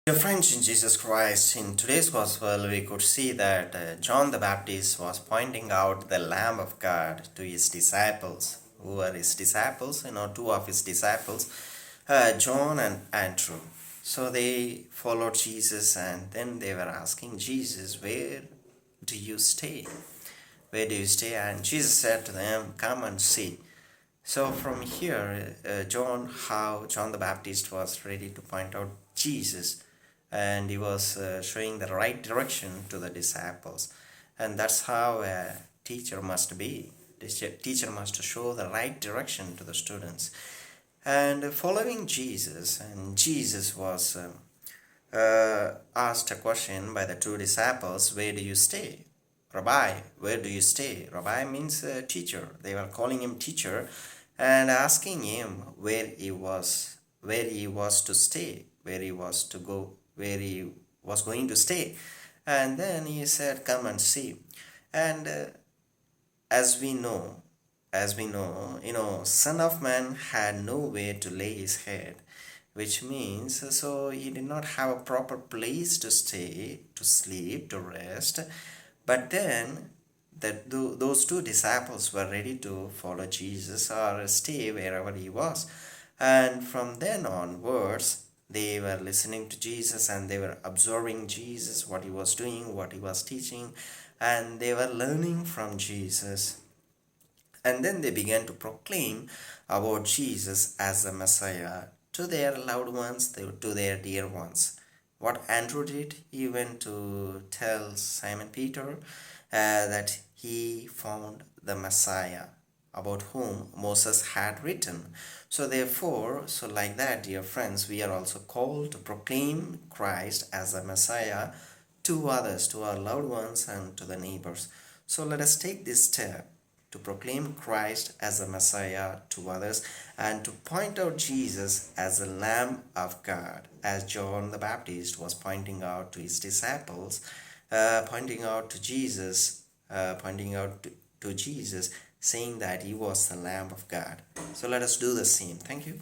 Dear friends in Jesus Christ, in today's Gospel, we could see that John the Baptist was pointing out the Lamb of God to his disciples. Who were his disciples? Two of his disciples, John and Andrew. So they followed Jesus and then they were asking Jesus, "Where do you stay? Where do you stay?" And Jesus said to them, "Come and see." So from here, how John the Baptist was ready to point out Jesus, and he was showing the right direction to the disciples, and that's how a teacher must be. This teacher must show the right direction to the students, and following Jesus. And Jesus was asked a question by the two disciples, "Where do you stay?" "Rabbi, where do you stay?" Rabbi means teacher. They were calling him teacher and asking him where he was to stay, where he was to go, where he was going to stay. And then he said, "Come and see." And as we know, Son of Man had nowhere to lay his head, which means so he did not have a proper place to stay, to sleep, to rest. But then those two disciples were ready to follow Jesus or stay wherever he was. And from then onwards, they were listening to Jesus and they were observing Jesus, what he was doing, what he was teaching, and they were learning from Jesus. And then they began to proclaim about Jesus as the Messiah to their loved ones, to their dear ones. What Andrew did, he went to tell Simon Peter that he found the Messiah about whom Moses had written. So therefore, so like that, dear friends, we are also called to proclaim Christ as the Messiah to others, to our loved ones and to the neighbors. So let us take this step to proclaim Christ as the Messiah to others and to point out Jesus as the Lamb of God, as John the Baptist was pointing out to his disciples, pointing out to Jesus, saying that he was the Lamb of God. So let us do the same. Thank you.